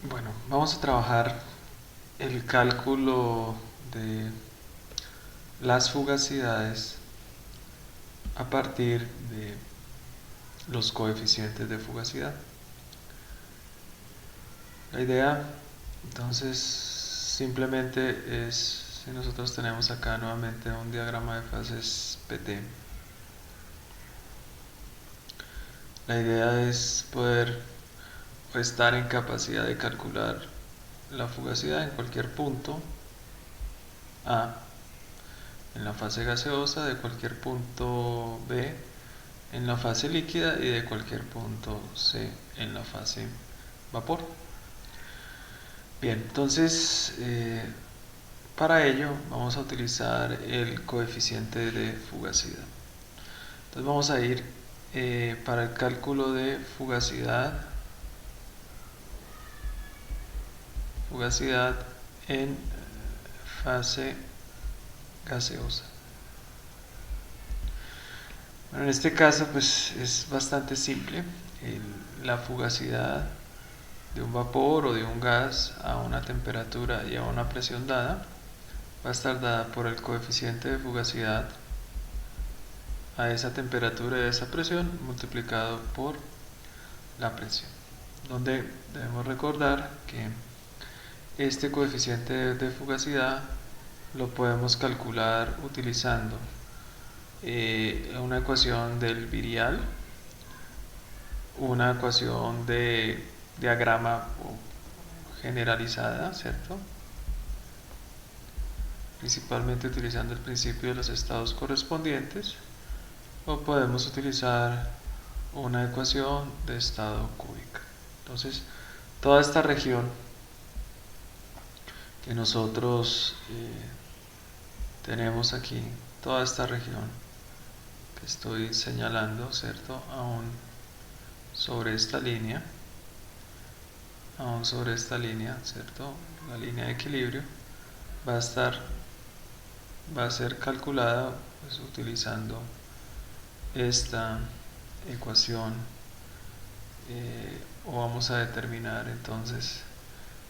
Bueno, vamos a trabajar el cálculo de las fugacidades a partir de los coeficientes de fugacidad. La idea, entonces, simplemente es, si nosotros tenemos acá nuevamente un diagrama de fases PT, la idea es poder estar en capacidad de calcular la fugacidad en cualquier punto A en la fase gaseosa, de cualquier punto B en la fase líquida y de cualquier punto C en la fase vapor. Bien, entonces para ello vamos a utilizar el coeficiente de fugacidad. Entonces vamos a ir para el cálculo de fugacidad en fase gaseosa. Bueno, en este caso pues es bastante simple. La fugacidad de un vapor o de un gas a una temperatura y a una presión dada va a estar dada por el coeficiente de fugacidad a esa temperatura y a esa presión multiplicado por la presión, donde debemos recordar que este coeficiente de fugacidad lo podemos calcular utilizando una ecuación del virial, una ecuación de diagrama generalizada, ¿cierto? Principalmente utilizando el principio de los estados correspondientes, o podemos utilizar una ecuación de estado cúbica. Entonces, toda esta región que nosotros tenemos aquí, toda esta región que estoy señalando, ¿cierto? Aún sobre esta línea, ¿cierto? La línea de equilibrio va a estar, va a ser calculada pues, utilizando esta ecuación o vamos a determinar entonces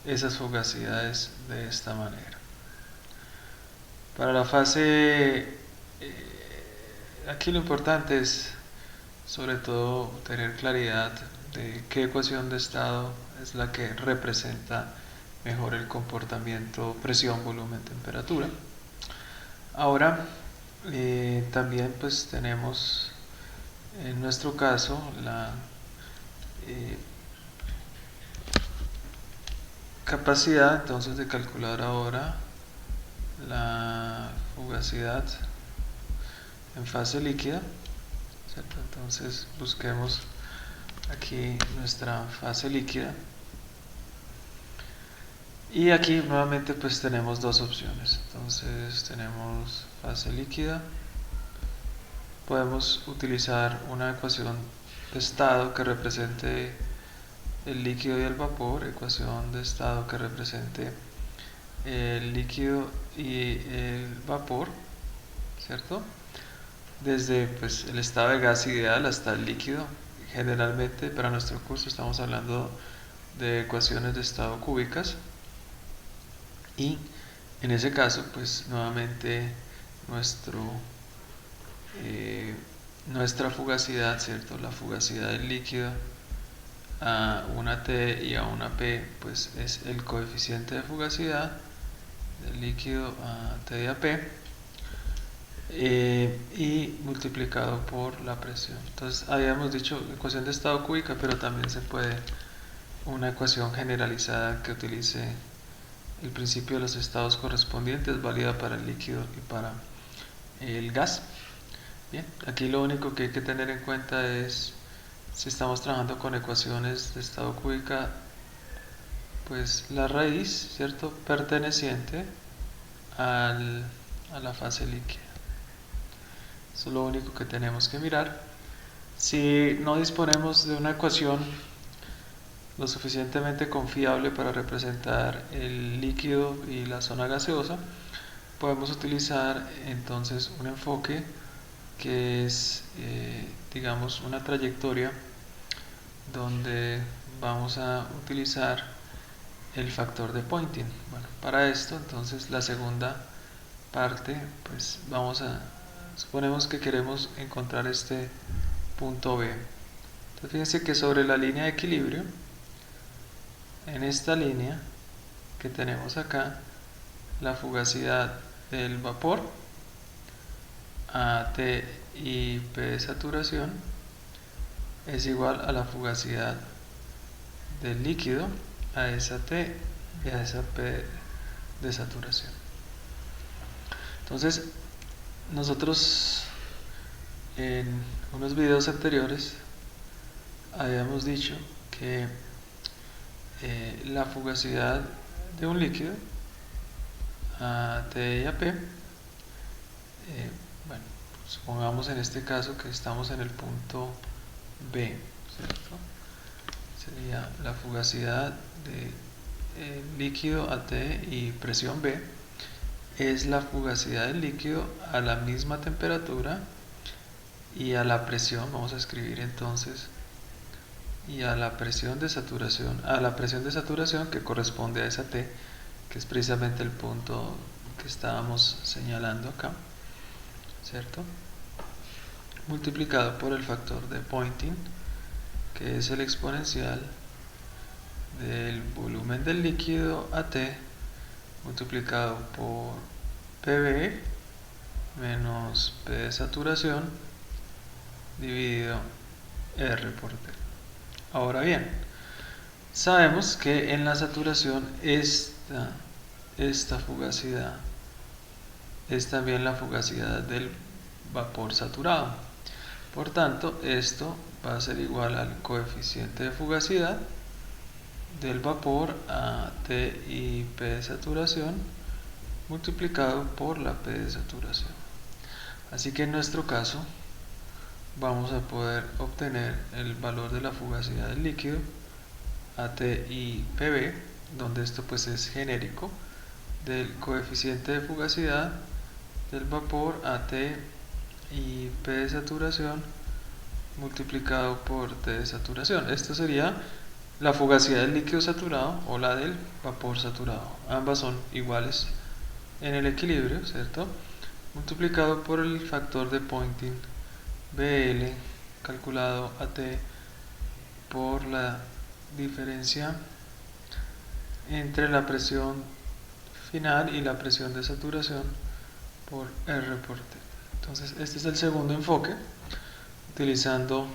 esas fugacidades de esta manera. Para la fase, aquí lo importante es sobre todo tener claridad de qué ecuación de estado es la que representa mejor el comportamiento presión, volumen, temperatura. Ahora también pues tenemos en nuestro caso la eh, capacidad entonces de calcular ahora la fugacidad en fase líquida, ¿cierto? Entonces busquemos aquí nuestra fase líquida y aquí nuevamente pues tenemos dos opciones. Entonces tenemos fase líquida, podemos utilizar una ecuación de estado que represente el líquido y el vapor, ecuación de estado que represente el líquido y el vapor, ¿cierto? Desde pues, el estado de gas ideal hasta el líquido. Generalmente para nuestro curso estamos hablando de ecuaciones de estado cúbicas y en ese caso pues nuevamente nuestro, eh, nuestra fugacidad, ¿cierto? La fugacidad del líquido a una T y a una P pues es el coeficiente de fugacidad del líquido a T y a P y multiplicado por la presión. Entonces habíamos dicho ecuación de estado cúbica, pero también se puede una ecuación generalizada que utilice el principio de los estados correspondientes, válida para el líquido y para el gas. Bien, aquí lo único que hay que tener en cuenta es si estamos trabajando con ecuaciones de estado cúbica, pues la raíz, ¿cierto? Perteneciente al, a la fase líquida. Eso es lo único que tenemos que mirar. Si no disponemos de una ecuación lo suficientemente confiable para representar el líquido y la zona gaseosa, podemos utilizar entonces un enfoque que es, digamos, una trayectoria donde vamos a utilizar el factor de Poynting. Bueno, para esto entonces la segunda parte, pues suponemos que queremos encontrar este punto B. Entonces fíjense que sobre la línea de equilibrio, en esta línea que tenemos acá, la fugacidad del vapor a T y P de saturación es igual a la fugacidad del líquido a esa T y a esa P de saturación. Entonces, nosotros en unos videos anteriores habíamos dicho que la fugacidad de un líquido a T y a P, bueno, supongamos en este caso que estamos en el punto B, ¿cierto? Sería la fugacidad de líquido a T y presión B es la fugacidad del líquido a la misma temperatura y a la presión, vamos a escribir entonces, y a la presión de saturación que corresponde a esa T, que es precisamente el punto que estábamos señalando acá, ¿cierto? Multiplicado por el factor de Poynting, que es el exponencial del volumen del líquido a T multiplicado por PB menos P de saturación dividido R por T. Ahora bien, sabemos que en la saturación esta fugacidad es también la fugacidad del vapor saturado. Por tanto, esto va a ser igual al coeficiente de fugacidad del vapor a T y P de saturación multiplicado por la P de saturación. Así que en nuestro caso vamos a poder obtener el valor de la fugacidad del líquido AT y PB, donde esto pues es genérico, del coeficiente de fugacidad del vapor AT y P de saturación multiplicado por T de saturación. Esto sería la fugacidad del líquido saturado o la del vapor saturado. Ambas son iguales en el equilibrio, ¿cierto? Multiplicado por el factor de Poynting BL calculado a T por la diferencia entre la presión final y la presión de saturación por R por T. Entonces este es el segundo enfoque, utilizando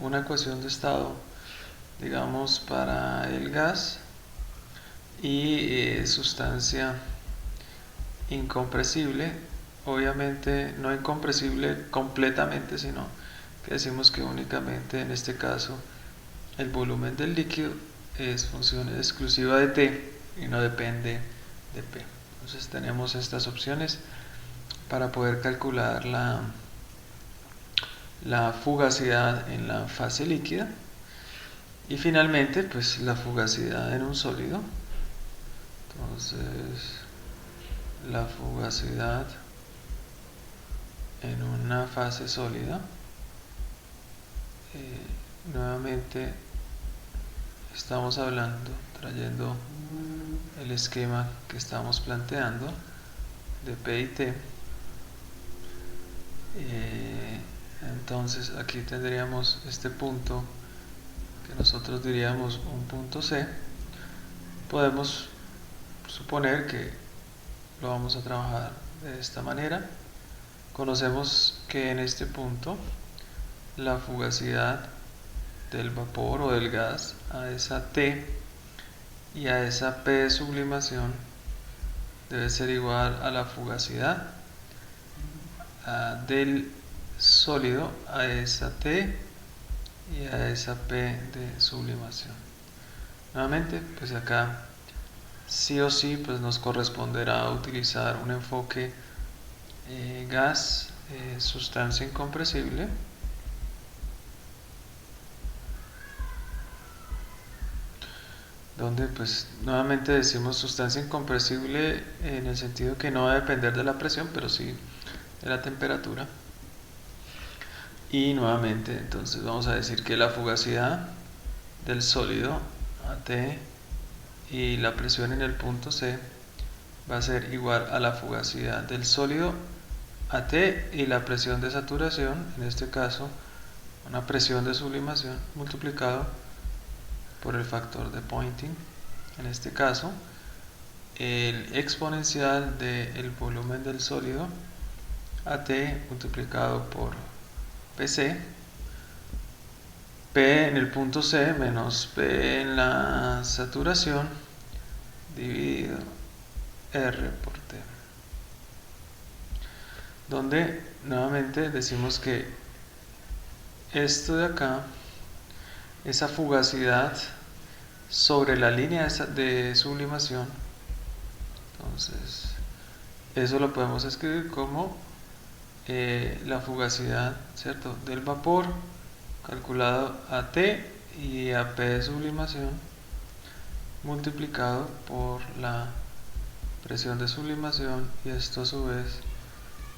una ecuación de estado, digamos, para el gas y sustancia incompresible. Obviamente no incompresible completamente, sino que decimos que únicamente en este caso el volumen del líquido es función exclusiva de T y no depende de P. Entonces tenemos estas opciones para poder calcular la fugacidad en la fase líquida y finalmente pues la fugacidad en un sólido. Entonces la fugacidad en una fase sólida, nuevamente estamos hablando, trayendo el esquema que estamos planteando de P y T. Entonces aquí tendríamos este punto que nosotros diríamos un punto C. Podemos suponer que lo vamos a trabajar de esta manera. Conocemos que en este punto la fugacidad del vapor o del gas a esa T y a esa P de sublimación debe ser igual a la fugacidad del sólido a esa T y a esa P de sublimación. Nuevamente, pues acá sí o sí pues nos corresponderá utilizar un enfoque gas, sustancia incompresible, donde pues nuevamente decimos sustancia incompresible en el sentido que no va a depender de la presión, pero sí de la temperatura. Y nuevamente entonces vamos a decir que la fugacidad del sólido a T y la presión en el punto C va a ser igual a la fugacidad del sólido a T y la presión de saturación, en este caso una presión de sublimación multiplicado por el factor de Poynting, en este caso el exponencial del volumen del sólido AT multiplicado por PC, P en el punto C menos P en la saturación dividido R por T, donde nuevamente decimos que esto de acá, esa fugacidad sobre la línea de sublimación, entonces eso lo podemos escribir como la fugacidad, ¿cierto?, del vapor calculado a T y a P de sublimación multiplicado por la presión de sublimación, y esto a su vez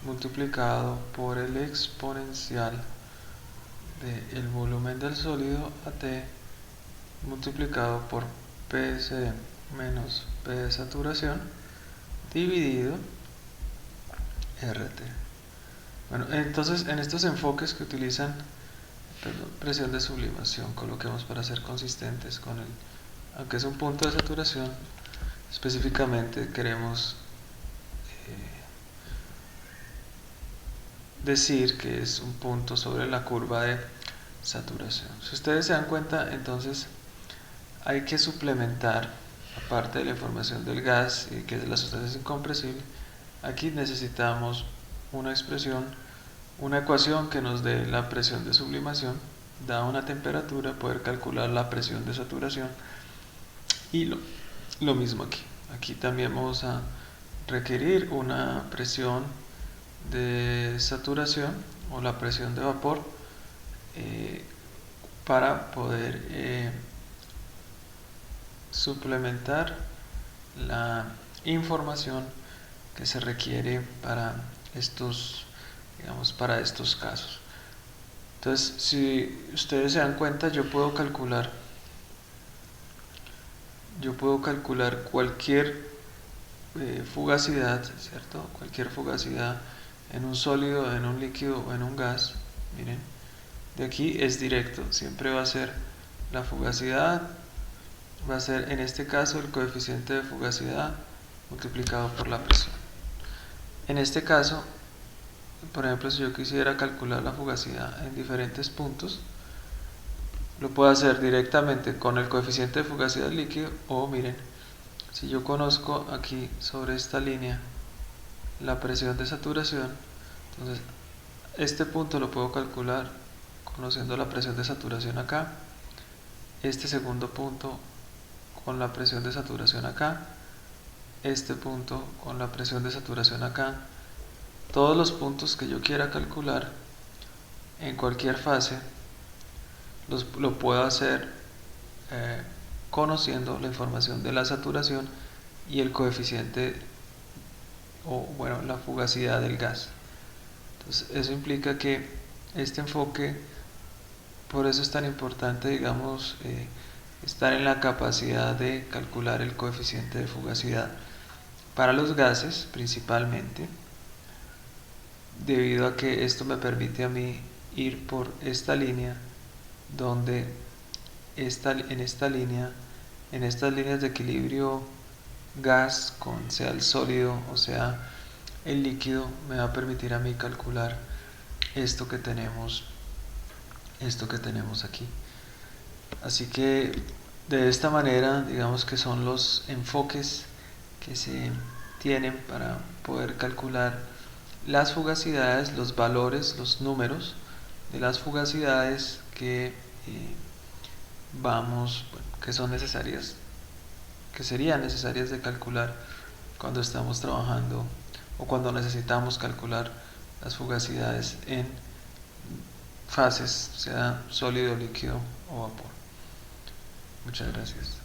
multiplicado por el exponencial del volumen del sólido a T multiplicado por PC menos P de saturación dividido RT. Bueno, entonces en estos enfoques que utilizan presión de sublimación, coloquemos para ser consistentes con el, aunque es un punto de saturación, específicamente queremos decir que es un punto sobre la curva de saturación. Si ustedes se dan cuenta, entonces hay que suplementar, aparte de la información del gas y que la sustancia es incompresible, aquí necesitamos una expresión, una ecuación que nos dé la presión de sublimación, da una temperatura, poder calcular la presión de saturación, y lo mismo aquí. Aquí también vamos a requerir una presión de saturación o la presión de vapor para poder suplementar la información que se requiere para estos, digamos, para estos casos. Entonces, si ustedes se dan cuenta, yo puedo calcular cualquier fugacidad, ¿cierto? Cualquier fugacidad en un sólido, en un líquido o en un gas. Miren, de aquí es directo, siempre va a ser la fugacidad, va a ser en este caso el coeficiente de fugacidad multiplicado por la presión. En este caso, por ejemplo, si yo quisiera calcular la fugacidad en diferentes puntos, lo puedo hacer directamente con el coeficiente de fugacidad líquido, o miren, si yo conozco aquí sobre esta línea la presión de saturación, entonces este punto lo puedo calcular conociendo la presión de saturación acá, este segundo punto con la presión de saturación acá, este punto con la presión de saturación acá. Todos los puntos que yo quiera calcular en cualquier fase lo puedo hacer conociendo la información de la saturación y el coeficiente, o bueno, la fugacidad del gas. Entonces eso implica que este enfoque, por eso es tan importante, digamos, estar en la capacidad de calcular el coeficiente de fugacidad para los gases principalmente, debido a que esto me permite a mí ir por esta línea, donde en estas líneas de equilibrio gas con sea el sólido o sea el líquido, me va a permitir a mí calcular esto que tenemos aquí. Así que de esta manera, digamos que son los enfoques que se tienen para poder calcular las fugacidades, los valores, los números de las fugacidades que que son necesarias, que serían necesarias de calcular cuando estamos trabajando o cuando necesitamos calcular las fugacidades en fases, sea sólido, líquido o vapor. Muchas gracias.